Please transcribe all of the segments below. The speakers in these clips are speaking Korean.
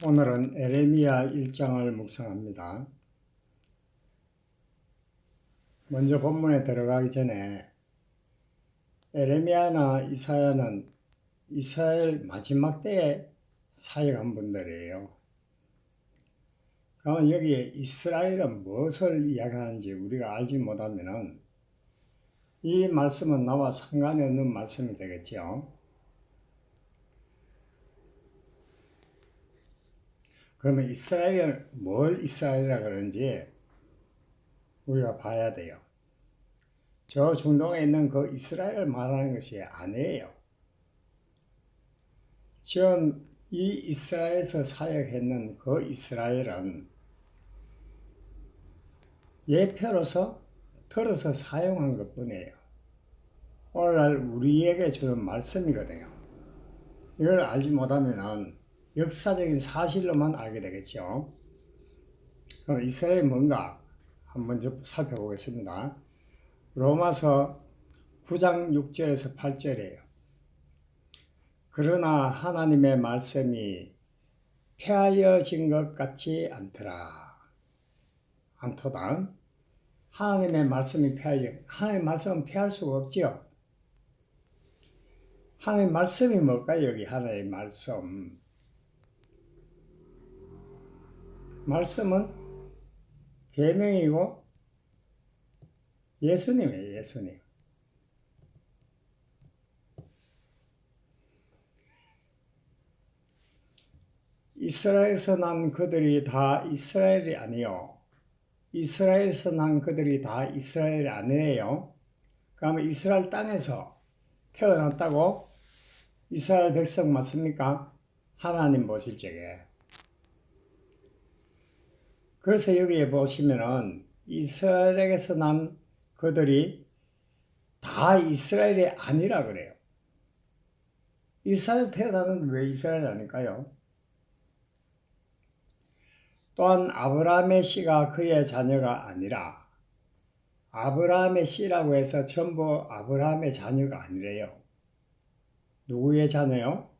오늘은 에레미야 1장을 묵상합니다. 먼저 본문에 들어가기 전에 에레미야나 이사야는 이스라엘 마지막 때에 사역한 분들이에요. 그러면 여기에 이스라엘은 무엇을 이야기하는지 우리가 알지 못하면 이 말씀은 나와 상관이 없는 말씀이 되겠죠. 그러면 이스라엘은 뭘 이스라엘이라 그러는지 우리가 봐야 돼요. 저 중동에 있는 그 이스라엘을 말하는 것이 아니에요. 지금 이 이스라엘에서 사역했는 그 이스라엘은 예표로서 들어서 사용한 것 뿐이에요. 오늘날 우리에게 주는 말씀이거든요. 이걸 알지 못하면 역사적인 사실로만 알게 되겠죠. 그럼 이스라엘이 뭔가 한번 살펴보겠습니다. 로마서 9장 6절에서 8절이에요. 그러나 하나님의 말씀이 폐하여진 것 같지 않도다. 하나님의 말씀이 하나님의 말씀은 폐할 수가 없지요. 하나님의 말씀이 뭘까요? 여기 하나님의 말씀은 계명이고 예수님이에요. 예수님. 이스라엘에서 난 그들이 다 이스라엘이 아니요. 이스라엘에서 난 그들이 다 이스라엘이 아니에요. 그러면 이스라엘 땅에서 태어났다고 이스라엘 백성 맞습니까? 하나님 보실 적에. 그래서 여기에 보시면은 이스라엘에게서 난 그들이 다 이스라엘이 아니라 그래요. 이스라엘에서 태어나는 왜 이스라엘이 아닐까요? 또한 아브라함의 씨가 그의 자녀가 아니라 아브라함의 씨라고 해서 전부 아브라함의 자녀가 아니래요. 누구의 자녀요?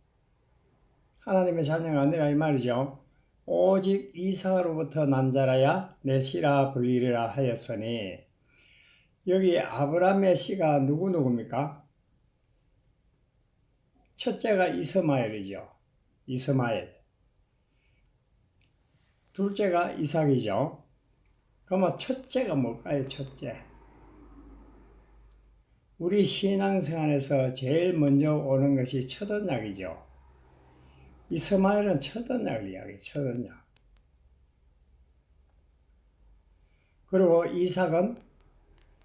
하나님의 자녀가 아니라 이 말이죠. 오직 이삭으로부터 난 자라야 내 씨라 불리리라 하였으니 여기 아브라함의 씨가 누구입니까? 첫째가 이스마엘이죠. 이스마엘. 둘째가 이삭이죠. 그러면 첫째가 뭘까요? 첫째. 우리 신앙생활에서 제일 먼저 오는 것이 첫 언약이죠. 이스마엘은 첫 언약을 이야기해요. 첫 언약. 그리고 이삭은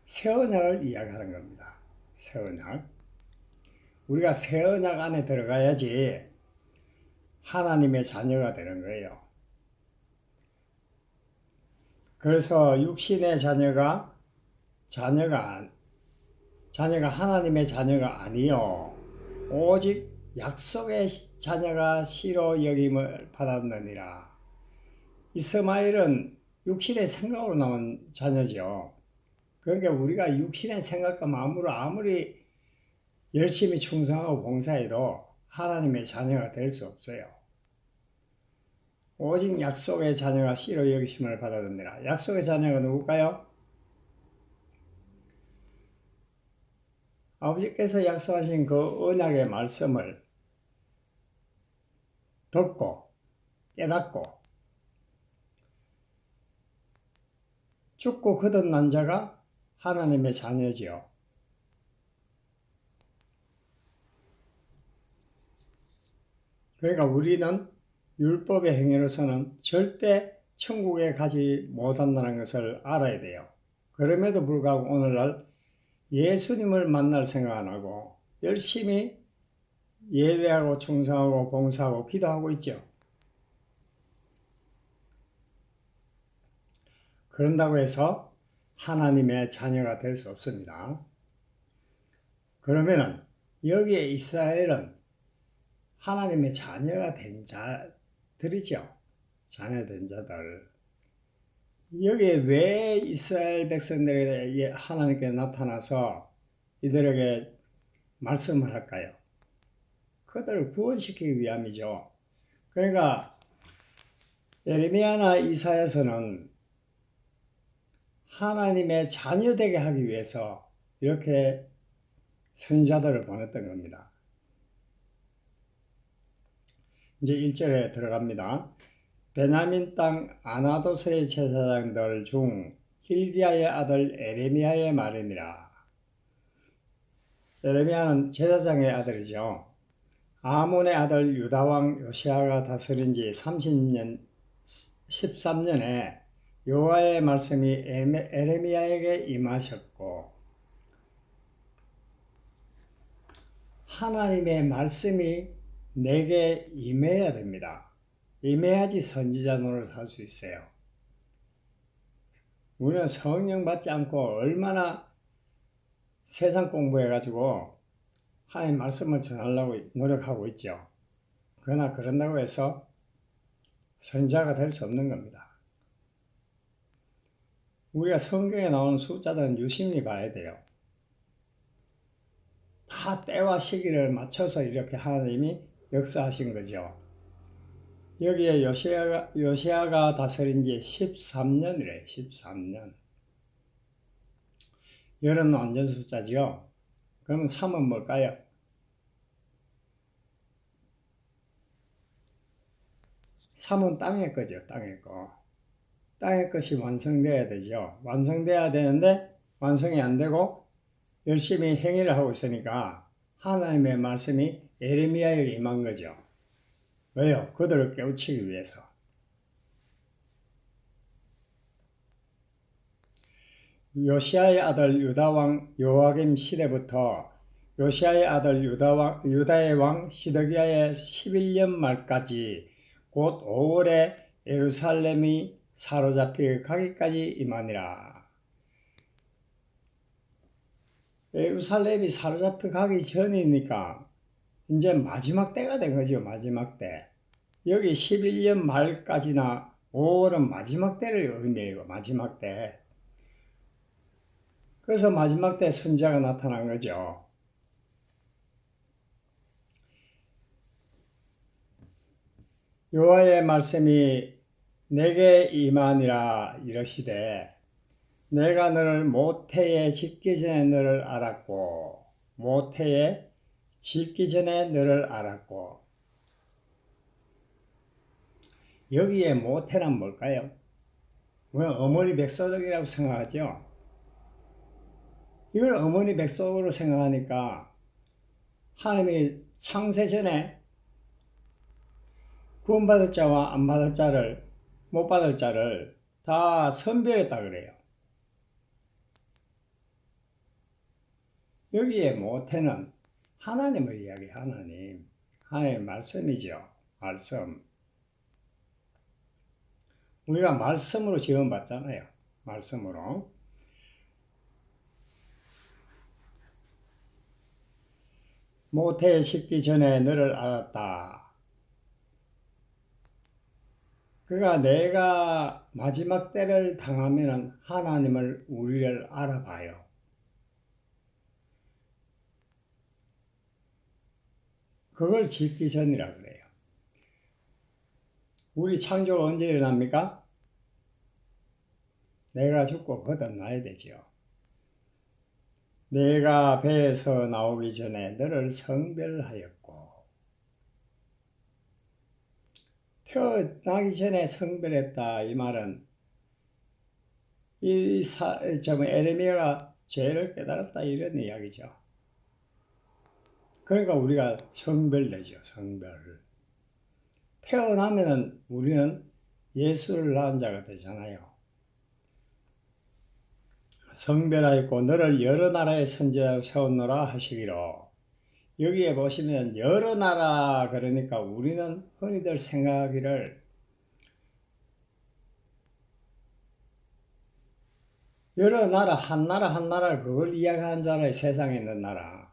새 언약을 이야기하는 겁니다. 새 언약. 우리가 새 언약 안에 들어가야지 하나님의 자녀가 되는 거예요. 그래서 육신의 자녀가 하나님의 자녀가 아니요 오직 약속의 자녀가 씨로 여김을 받았느니라. 이스마엘은 육신의 생각으로 나온 자녀죠. 그러니까 우리가 육신의 생각과 마음으로 아무리 열심히 충성하고 봉사해도 하나님의 자녀가 될 수 없어요. 오직 약속의 자녀가 씨로 여기심을 받았느니라. 약속의 자녀가 누굴까요? 아버지께서 약속하신 그 언약의 말씀을 듣고 깨닫고 죽고 거듭난 자가 하나님의 자녀지요. 그러니까 우리는 율법의 행위로서는 절대 천국에 가지 못한다는 것을 알아야 돼요. 그럼에도 불구하고 오늘날 예수님을 만날 생각 안 하고 열심히 예배하고 충성하고 봉사하고 기도하고 있죠. 그런다고 해서 하나님의 자녀가 될 수 없습니다. 그러면은 여기에 이스라엘은 하나님의 자녀가 된 자들이죠. 자녀된 자들. 여기에 왜 이스라엘 백성들에게 하나님께 나타나서 이들에게 말씀을 할까요? 그들을 구원시키기 위함이죠. 그러니까 에레미야나 이사야서는 하나님의 자녀되게 하기 위해서 이렇게 선지자들을 보냈던 겁니다. 이제 1절에 들어갑니다. 베냐민 땅 아나도스의 제사장들 중 hil기야의 아들 에레미야의 말이니라. 에레미야는 제사장의 아들이죠. 아몬의 아들 유다왕 요시야가 다스린 지 13년에 여호와의 말씀이 에레미야에게 임하셨고, 하나님의 말씀이 내게 임해야 됩니다. 임해야지 선지자 노릇할 수 있어요. 우리는 성령 받지 않고 얼마나 세상 공부해가지고 하나님 말씀을 전하려고 노력하고 있죠. 그러나 그런다고 해서 선지자가 될 수 없는 겁니다. 우리가 성경에 나오는 숫자들은 유심히 봐야 돼요. 다 때와 시기를 맞춰서 이렇게 하나님이 역사하신 거죠. 여기에 요시야가 다스린 지 13년이래. 13년. 열은 완전 숫자죠. 그러면 3은 뭘까요? 3은 땅의 거죠. 땅의 거. 땅의 것이 완성돼야 되죠. 완성돼야 되는데 완성이 안 되고 열심히 행위를 하고 있으니까 하나님의 말씀이 에레미야에게 임한 거죠. 왜요? 그들을 깨우치기 위해서. 요시야의 아들 유다왕 요아김 시대부터 요시야의 아들 유다의 왕 시드기야의 11년 말까지 곧 5월에 예루살렘이 사로잡히 가기까지 임하니라. 예루살렘이 사로잡혀 가기 전이니까 이제 마지막 때가 된 거죠. 마지막 때. 여기 11년 말까지나 5월은 마지막 때를 의미해요. 마지막 때. 그래서 마지막 때 선지자가 나타난 거죠. 여호와의 말씀이 내게 임하니라 이러시되 내가 너를 모태에 짓기 전에 너를 알았고 모태에 짓기 전에 너를 알았고. 여기에 모태란 뭘까요? 우리는 어머니 백석이라고 생각하죠. 이걸 어머니 백석으로 생각하니까 하나님이 창세 전에 구원받을 자와 안 받을 자를, 못 받을 자를 다 선별했다 그래요. 여기에 모태는 하나님을 이야기해. 하나님의 말씀이죠. 말씀. 우리가 말씀으로 지원받잖아요. 말씀으로. 모태에 싣기 전에 너를 알았다. 그러니까 내가 마지막 때를 당하면 하나님을, 우리를 알아봐요. 그걸 짓기 전이라 그래요. 우리 창조가 언제 일어납니까? 내가 죽고 거듭나야 되죠. 내가 배에서 나오기 전에 너를 성별하였고, 태어나기 전에 성별했다. 이 말은 에레미야가 죄를 깨달았다 이런 이야기죠. 그러니까 우리가 성별되죠. 성별. 태어나면은 우리는 예수를 낳은 자가 되잖아요. 성별하였고 너를 여러 나라의 선지자로 세웠노라 하시기로. 여기에 보시면 여러 나라 그러니까 우리는 흔히들 생각하기를 여러 나라 한 나라 그걸 이야기하는 줄 알아요. 세상에 있는 나라.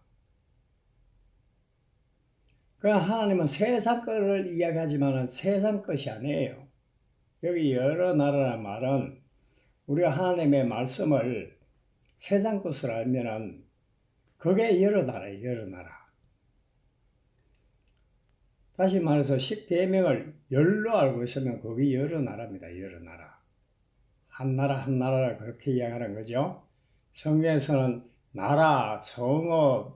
그러나 하나님은 세상 것을 이야기하지만 세상 것이 아니에요. 여기 여러 나라란 말은 우리가 하나님의 말씀을 세상 것을 알면은 그게 여러 나라예요. 여러 나라. 다시 말해서 십계명을 열로 알고 있으면 거기 여러 나라입니다. 여러 나라. 한 나라 한 나라를 그렇게 이야기하는 거죠. 성경에서는 나라, 성읍,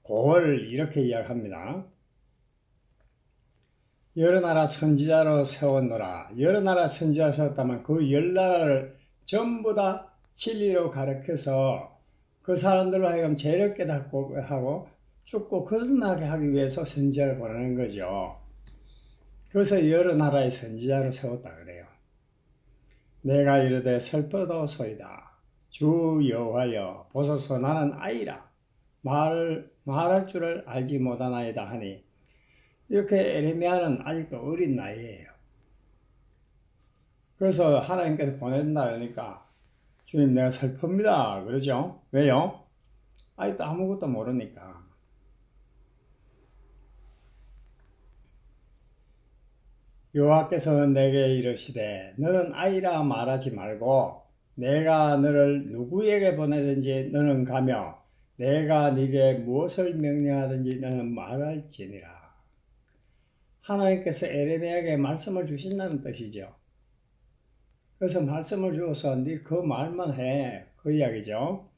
고을 이렇게 이야기합니다. 여러 나라 선지자로 세웠노라. 여러 나라 선지자로 세웠다면 그 열 나라를 전부 다 진리로 가르쳐서 그 사람들로 하여금 죄를 깨닫고 하고 죽고 거듭나게 하기 위해서 선지자를 보내는 거죠. 그래서 여러 나라의 선지자로 세웠다 그래요. 내가 이르되 슬퍼도소이다. 주 여호와여 보소서 나는 아이라. 말할 줄을 알지 못하나이다 하니 이렇게 에레미야는 아직도 어린 나이에요. 그래서 하나님께서 보낸다 그러니까 주님 내가 슬픕니다. 그러죠? 왜요? 아직도 아무것도 모르니까. 여호와께서 내게 이르시되 너는 아이라 말하지 말고 내가 너를 누구에게 보내든지 너는 가며 내가 네게 무엇을 명령하든지 너는 말할지니라. 하나님께서 에레미야에게 말씀을 주신다는 뜻이죠. 그래서 말씀을 주어서 네 그 말만 해. 그 이야기죠.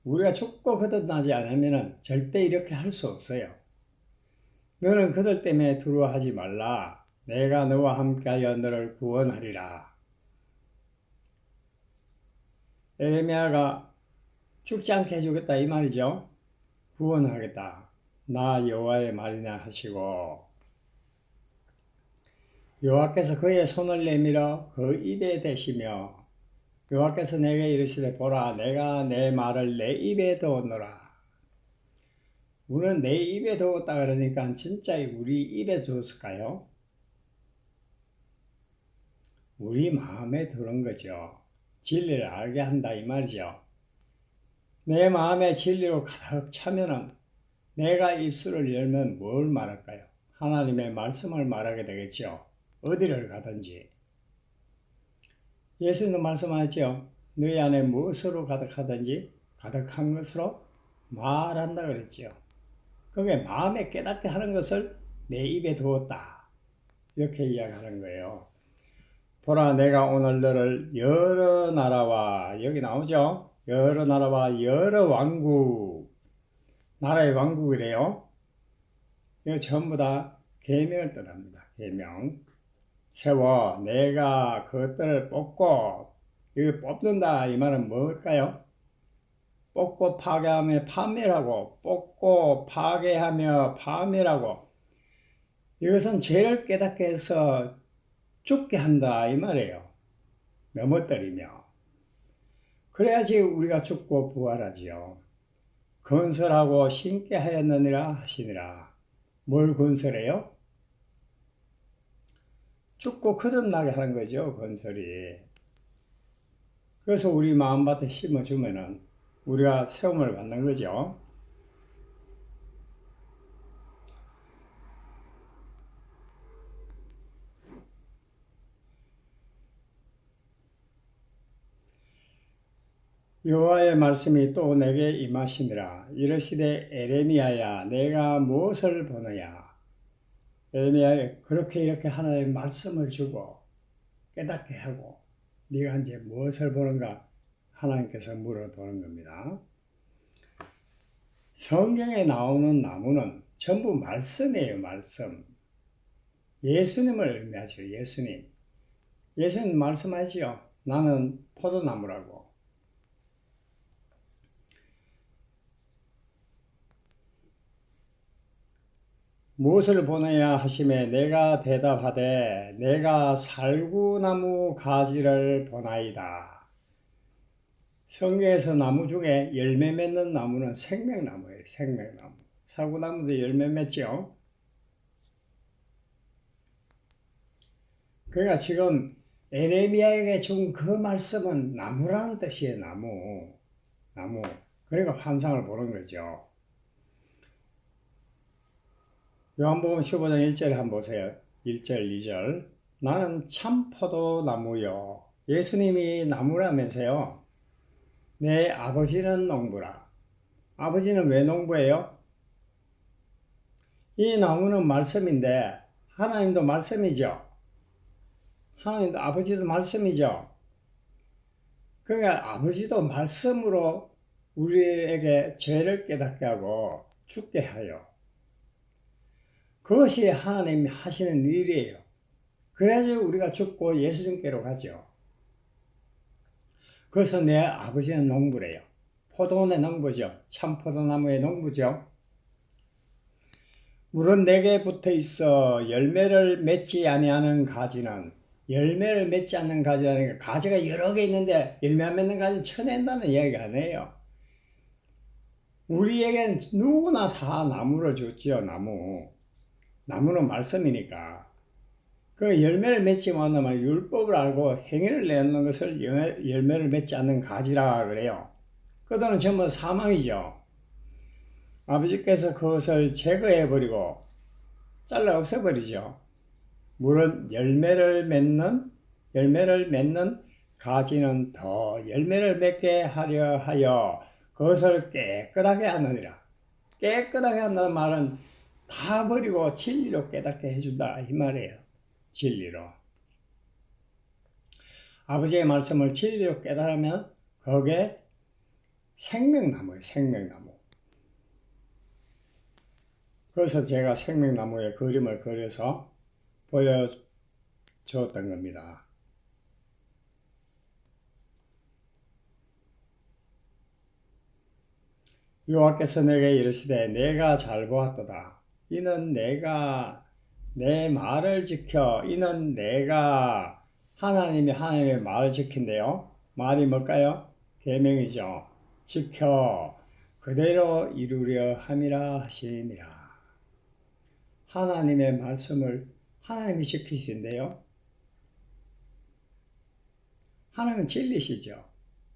우리가 죽고 거듭나지 않으면 절대 이렇게 할 수 없어요. 너는 그들 때문에 두려워하지 말라. 내가 너와 함께하여 너를 구원하리라. 에레미야가 죽지 않게 해주겠다 이 말이죠. 구원하겠다. 나 여호와의 말이냐 하시고 여호와께서 그의 손을 내밀어 그 입에 대시며 여호와께서 내게 이르시되 보라 내가 내 말을 내 입에 두었노라. 우리는 내 입에 두었다 그러니까 진짜 우리 입에 두었을까요? 우리 마음에 들은 거죠. 진리를 알게 한다 이 말이죠. 내 마음에 진리로 가득 차면은 내가 입술을 열면 뭘 말할까요? 하나님의 말씀을 말하게 되겠죠. 어디를 가든지. 예수님도 말씀하셨죠. 너희 안에 무엇으로 가득하든지 가득한 것으로 말한다 그랬죠. 그게 마음에 깨닫게 하는 것을 내 입에 두었다. 이렇게 이야기하는 거예요. 보라 내가 오늘 너를 여러 나라와 여기 나오죠. 여러 나라와 여러 왕국 나라의 왕국이래요. 이거 전부 다 계명을 뜻합니다. 계명. 세워 내가 그것들을 뽑고 여기 뽑는다 이 말은 뭘까요? 뽑고 파괴하며 파멸하고 뽑고 파괴하며 파멸하고 이것은 죄를 깨닫게 해서 죽게 한다 이 말이에요. 넘어뜨리며 그래야지 우리가 죽고 부활하지요. 건설하고 신께 하였느니라 하시니라. 뭘 건설해요? 죽고 거듭나게 하는 거죠. 건설이. 그래서 우리 마음밭에 심어주면은 우리가 세움을 받는 거죠. 여호와의 말씀이 또 내게 임하시니라. 이르시되 에레미야야 내가 무엇을 보느냐. 에레미야에 그렇게 이렇게 하나님의 말씀을 주고 깨닫게 하고 네가 이제 무엇을 보는가 하나님께서 물어보는 겁니다. 성경에 나오는 나무는 전부 말씀이에요. 말씀. 예수님을 의미하죠. 예수님. 예수님 말씀하시죠. 나는 포도나무라고. 무엇을 보내야 하심에 내가 대답하되 내가 살구나무 가지를 보나이다. 성경에서 나무 중에 열매 맺는 나무는 생명나무예요. 생명나무. 살구나무도 열매 맺죠. 그러니까 지금 에레미야에게 준 그 말씀은 나무라는 뜻이에요. 나무. 나무. 그러니까 환상을 보는 거죠. 요한복음 15장 1절에 한번 보세요. 1절, 2절. 나는 참 포도나무요. 예수님이 나무라면서요. 내 아버지는 농부라. 아버지는 왜 농부예요? 이 나무는 말씀인데 하나님도 말씀이죠. 하나님도 아버지도 말씀이죠. 그러니까 아버지도 말씀으로 우리에게 죄를 깨닫게 하고 죽게 하여. 그것이 하나님이 하시는 일이에요. 그래야지 우리가 죽고 예수님께로 가죠. 그래서 내 아버지는 농부래요. 포도원의 농부죠. 참 포도나무의 농부죠. 물은 내게 붙어 있어 열매를 맺지 아니하는 가지는, 열매를 맺지 않는 가지라는 게 가지가 여러 개 있는데 열매 안 맺는 가지 쳐낸다는 이야기가 아니에요. 우리에겐 누구나 다 나무를 줬지요. 나무는 말씀이니까. 그 열매를 맺지 못하면 율법을 알고 행위를 내는 것을 열매를 맺지 않는 가지라 그래요. 그들은 전부 사망이죠. 아버지께서 그것을 제거해버리고 잘라 없애버리죠. 물은 열매를 맺는 가지는 더 열매를 맺게 하려 하여 그것을 깨끗하게 하느니라. 깨끗하게 한다는 말은 다 버리고 진리로 깨닫게 해준다 이 말이에요. 진리로. 아버지의 말씀을 진리로 깨달으면 거기에 생명나무예요. 생명나무. 그래서 제가 생명나무의 그림을 그려서 보여줬던 겁니다. 여호와께서 내게 이르시되 내가 잘 보았도다. 이는 내가 내 말을 지켜. 이는 내가 하나님의 말을 지킨대요. 말이 뭘까요? 계명이죠. 지켜 그대로 이루려 함이라 하시니라. 하나님의 말씀을 하나님이 지키신대요. 하나님은 진리시죠.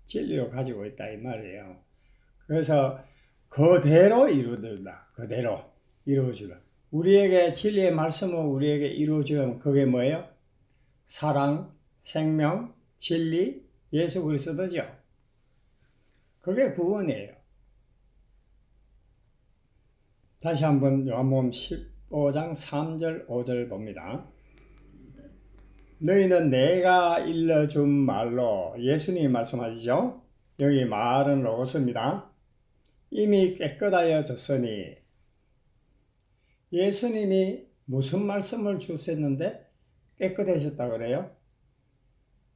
진리로 가지고 있다 이 말이에요. 그래서 그대로 이루어준다. 그대로 이루어주라. 우리에게 진리의 말씀을 우리에게 이루어주면 그게 뭐예요? 사랑, 생명, 진리, 예수 그리스도죠. 그게 구원이에요. 다시 한번 요한복음 15장 3절 5절 봅니다. 너희는 내가 일러준 말로, 예수님이 말씀하시죠. 여기 말은 로고스입니다. 이미 깨끗하여졌으니, 예수님이 무슨 말씀을 주셨는데 깨끗해졌다 그래요?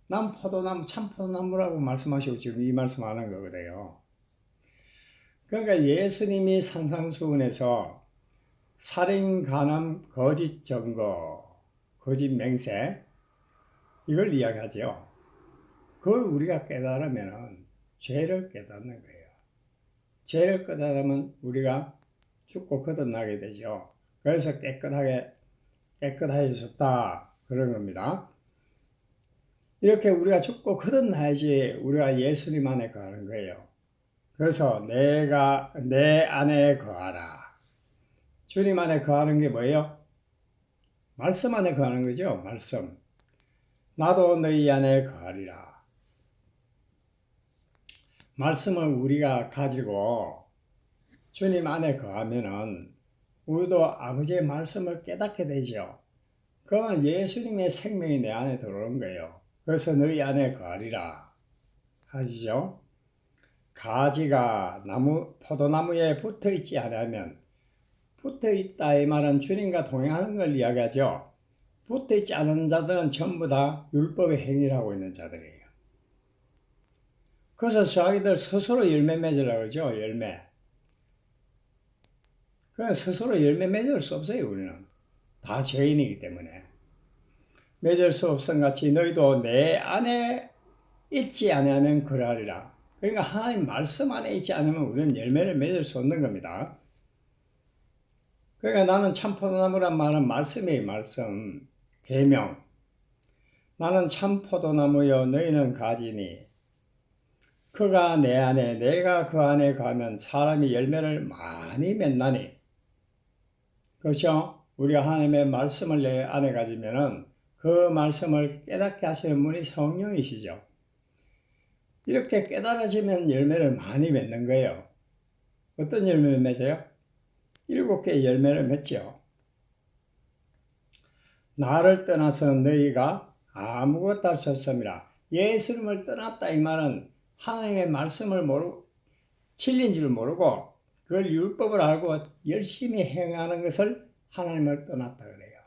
난 포도나무, 참 포도나무라고 말씀하시고 지금 이 말씀하는 거거든요. 그러니까 예수님이 산상수훈에서 살인, 간음, 거짓 증거, 거짓 맹세 이걸 이야기하죠. 그걸 우리가 깨달으면 죄를 깨닫는 거예요. 죄를 깨달으면 우리가 죽고 거듭나게 되죠. 그래서 깨끗해졌다 그런 겁니다. 이렇게 우리가 죽고 거듭나야지 우리가 예수님 안에 거하는 거예요. 그래서 내가 내 안에 거하라. 주님 안에 거하는 게 뭐예요? 말씀 안에 거하는 거죠. 말씀. 나도 너희 안에 거하리라. 말씀을 우리가 가지고 주님 안에 거하면은 우리도 아버지의 말씀을 깨닫게 되죠. 그러면 예수님의 생명이 내 안에 들어오는 거예요. 그래서 너희 안에 거하리라 하시죠. 가지가 포도나무에 붙어 있지 않으면, 붙어 있다 이 말은 주님과 동행하는 걸 이야기하죠. 붙어 있지 않은 자들은 전부 다 율법의 행위를 하고 있는 자들이에요. 그래서 자기들 스스로 열매 맺으려고 그러죠. 열매. 그냥 스스로 열매 맺을 수 없어요. 우리는 다 죄인이기 때문에. 맺을 수 없음 같이 너희도 내 안에 있지 않으면 그러하리라. 그러니까 하나님 말씀 안에 있지 않으면 우리는 열매를 맺을 수 없는 겁니다. 그러니까 나는 참 포도나무란 말은 말씀이에요. 말씀, 계명. 나는 참 포도나무여 너희는 가지니 그가 내 안에 내가 그 안에 가면 사람이 열매를 많이 맺나니. 그렇죠? 우리가 하나님의 말씀을 내 안에 가지면은 그 말씀을 깨닫게 하시는 분이 성령이시죠. 이렇게 깨달아지면 열매를 많이 맺는 거예요. 어떤 열매를 맺어요? 7개의 열매를 맺죠. 나를 떠나서 너희가 아무것도 할 수 없습니다. 예수님을 떠났다 이 말은 하나님의 말씀을 모르고 진리인 줄 모르고 그걸 율법을 알고 열심히 행하는 것을 하나님을 떠났다 그래요.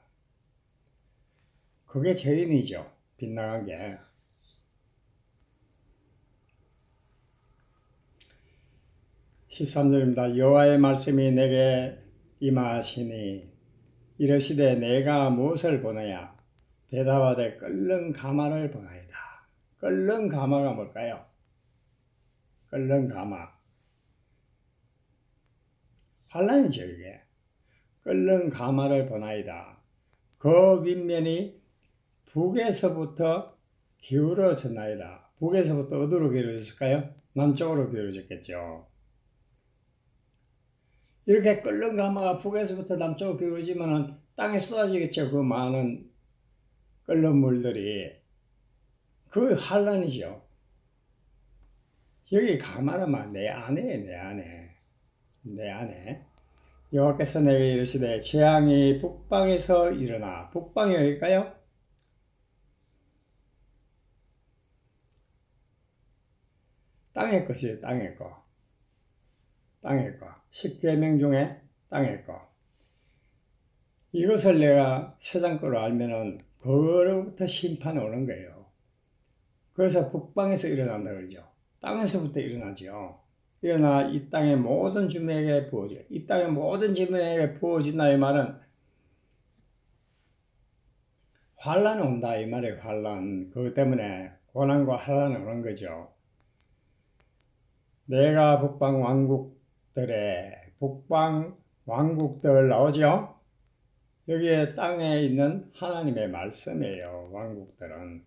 그게 죄인이죠. 빗나간 게. 13절입니다. 여호와의 말씀이 내게 임하시니 이르시되 내가 무엇을 보느냐? 대답하되 끓는 가마를 보나이다. 끓는 가마가 뭘까요? 끓는 가마. 환란이죠 이게. 끓는 가마를 보나이다. 그 윗면이 북에서부터 기울어졌나이다. 북에서부터 어디로 기울어졌을까요? 남쪽으로 기울어졌겠죠. 이렇게 끓는 가마가 북에서부터 남쪽으로 기울어지면 땅에 쏟아지겠죠. 그 많은 끓는 물들이. 그 환란이죠. 여기 가마라면 내 안에, 내 안에, 내 안에. 여호와께서 내게 이르시되 재앙이 북방에서 일어나. 북방이 어딜까요? 땅의 것이에요. 땅의 것. 땅의 것. 10계명 중에 땅의 것. 이것을 내가 세상 거로 알면은 그로부터 심판이 오는 거예요. 그래서 북방에서 일어난다 그러죠. 땅에서부터 일어나죠. 일어나 이 땅의 모든 주민에게 부어져. 이 땅의 모든 주민에게 부어진다 이 말은 환란이 온다 이 말이에요. 환란. 그것 때문에 고난과 환란이 오는 거죠. 내가 북방 왕국들 나오죠. 여기에 땅에 있는 하나님의 말씀이에요. 왕국들은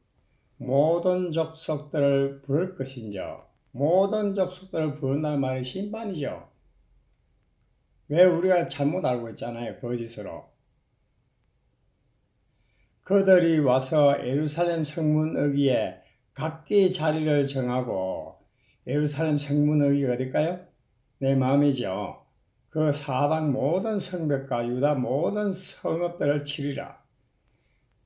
모든 족속들을 부를 것인저. 모든 족속들을 부른다는 말이 심판이죠. 왜 우리가 잘못 알고 있잖아요. 거짓으로. 그들이 와서 예루살렘 성문 어귀에 각기 자리를 정하고, 예루살렘 성문 어귀가 어딜까요? 내 마음이죠. 그 사방 모든 성벽과 유다 모든 성읍들을 치리라.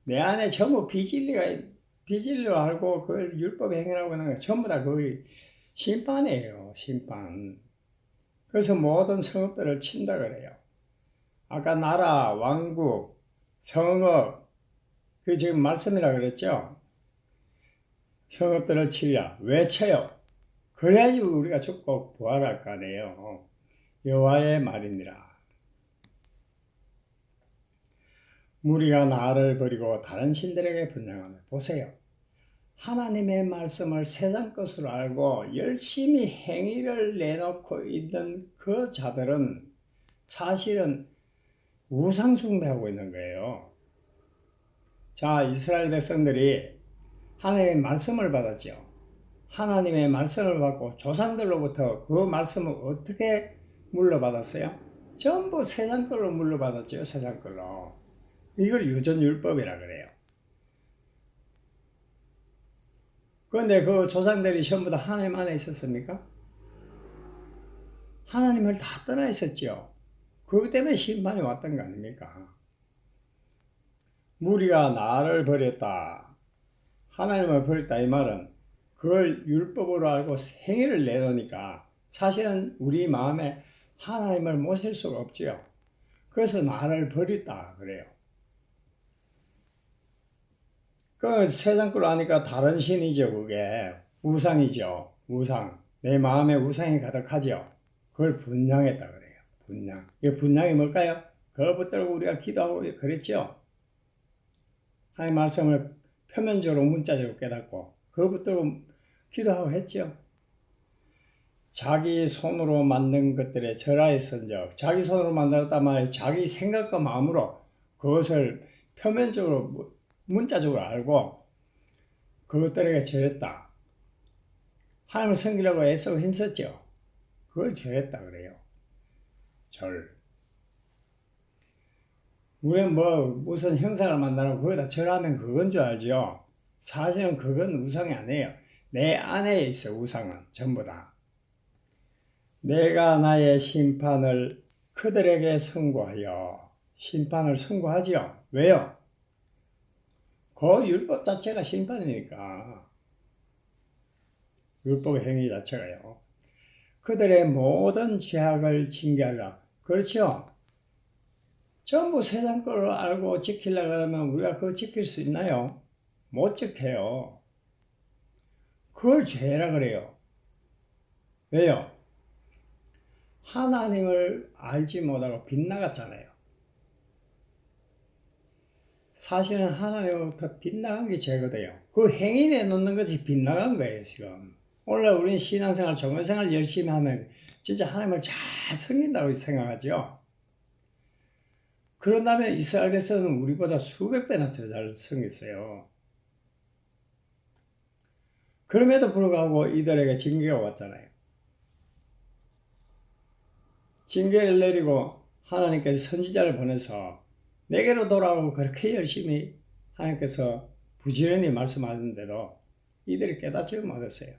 내 안에 전부 비진리로 알고 그걸 율법 행하고 있는 거 전부 다 거의 심판이에요. 심판. 그래서 모든 성읍들을 친다 그래요. 아까 나라, 왕국, 성읍, 그 지금 말씀이라 그랬죠. 성읍들을 치리라. 왜 쳐요? 그래야지 우리가 죽고 부활할 거 아니에요. 여호와의 말이니라. 무리가 나를 버리고 다른 신들에게 분향하며 보세요. 하나님의 말씀을 세상 것으로 알고 열심히 행위를 내놓고 있는 그 자들은 사실은 우상 숭배하고 있는 거예요. 자, 이스라엘 백성들이 하나님의 말씀을 받았죠. 하나님의 말씀을 받고 조상들로부터 그 말씀을 어떻게 물려받았어요? 전부 세상 걸로 물려받았죠. 세상 걸로. 이걸 유전율법이라 그래요. 그런데 그 조상들이 전부 다 하나님 안에 있었습니까? 하나님을 다 떠나 있었죠. 그것 때문에 심판이 왔던 거 아닙니까? 무리가 나를 버렸다. 하나님을 버렸다 이 말은 그걸 율법으로 알고 행위를 내놓으니까 사실은 우리 마음에 하나님을 모실 수가 없지요. 그래서 나를 버렸다 그래요. 그 세상 걸 아니까 다른 신이죠. 그게 우상이죠. 우상. 내 마음에 우상이 가득하죠. 그걸 분양했다 그래요. 분양. 이 분양이 뭘까요? 그걸 붙들고 우리가 기도하고 그랬죠. 하나님 말씀을 표면적으로 문자적으로 깨닫고 그걸 붙들고 기도하고 했죠. 자기 손으로 만든 것들에 절하였은즉 자기 손으로 만들었단 말이에요. 자기 생각과 마음으로 그것을 표면적으로 문자적으로 알고 그것들에게 절했다. 하나님을 섬기려고 애쓰고 힘썼죠. 그걸 절했다 그래요. 절. 우리는 무슨 형상을 만나고 거기다 절하면 그건 줄 알죠. 사실은 그건 우상이 아니에요. 내 안에 있어 우상은 전부 다. 내가 나의 심판을 그들에게 선고하여 심판을 선고하지요. 왜요? 그 율법 자체가 심판이니까. 율법의 행위 자체가요. 그들의 모든 죄악을 징계하라. 그렇죠? 전부 세상 걸 알고 지키려고 그러면 우리가 그거 지킬 수 있나요? 못 지켜요. 그걸 죄라 그래요. 왜요? 하나님을 알지 못하고 빗나갔잖아요. 사실은 하나님으로부터 빗나간 게 죄거든요. 그 행위 내놓는 것이 빗나간 거예요, 지금. 오늘 우리는 신앙생활, 종교생활 열심히 하면 진짜 하나님을 잘 섬긴다고 생각하죠. 그런다면 이스라엘에서는 우리보다 수백 배나 더 잘 섬겼어요. 그럼에도 불구하고 이들에게 징계가 왔잖아요. 징계를 내리고 하나님께서 선지자를 보내서 내게로 돌아오고 그렇게 열심히 하나님께서 부지런히 말씀하셨는데도 이들이 깨닫지 못했어요.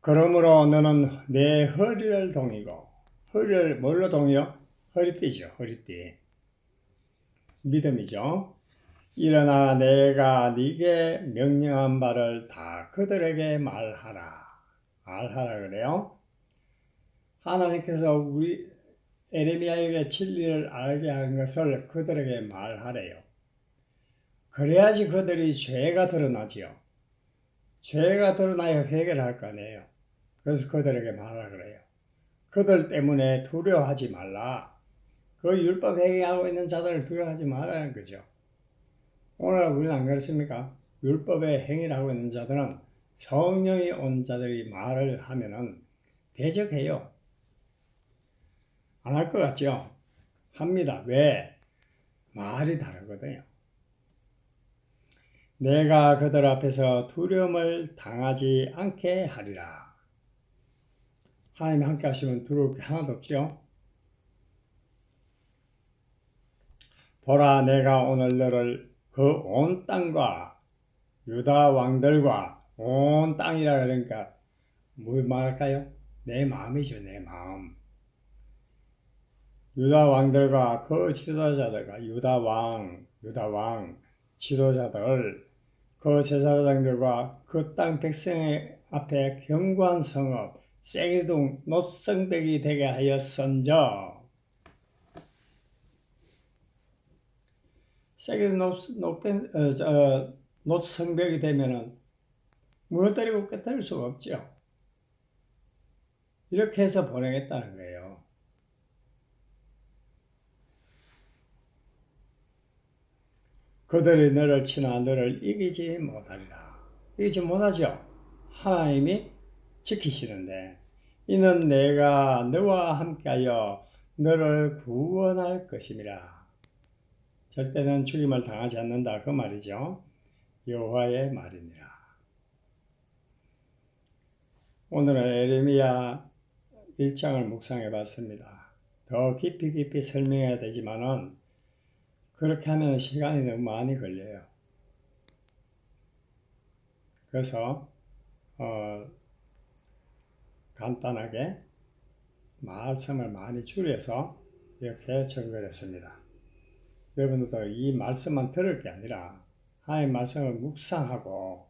그러므로 너는 내 허리를 동이고, 허리를 뭘로 동이요? 허리띠죠, 허리띠. 믿음이죠. 일어나 내가 네게 명령한 바를 다 그들에게 말하라. 말하라 그래요. 하나님께서 우리 에레미야에게 진리를 알게 한 것을 그들에게 말하래요. 그래야지 그들이 죄가 드러나지요. 죄가 드러나야 회개를 할 거 아니에요. 그래서 그들에게 말하라 그래요. 그들 때문에 두려워하지 말라. 그 율법 행위하고 있는 자들을 두려워하지 말라는 거죠. 오늘 우리는 안 그렇습니까? 율법의 행위를 하고 있는 자들은 성령이 온 자들이 말을 하면은 대적해요. 안 할 것 같죠? 합니다. 왜? 말이 다르거든요. 내가 그들 앞에서 두려움을 당하지 않게 하리라. 하나님이 함께 하시면 두려울 게 하나도 없죠? 보라, 내가 오늘 너를 그 온 땅과 유다 왕들과 온 땅이라 그러니까 뭘 말할까요? 내 마음이죠, 내 마음. 유다 왕들과 그 지도자들과 유다 왕, 지도자들, 그 제사장들과 그 땅 백성의 앞에 견고한 성읍, 세게동 노성벽이 되게 하였은저. 세게동 노성벽이 되면은 무너뜨리고 깨뜨릴 수가 없죠. 이렇게 해서 보내겠다는 거예요. 그들이 너를 치나 너를 이기지 못하리라. 이기지 못하죠. 하나님이 지키시는데 이는 내가 너와 함께하여 너를 구원할 것임이라. 절대는 죽임을 당하지 않는다 그 말이죠. 여호와의 말이니라. 오늘은 에레미야 1장을 묵상해 봤습니다. 더 깊이 설명해야 되지만은 그렇게 하면 시간이 너무 많이 걸려요. 그래서 간단하게 말씀을 많이 줄여서 이렇게 정리했습니다. 여러분들도 이 말씀만 들을 게 아니라 하나님의 말씀을 묵상하고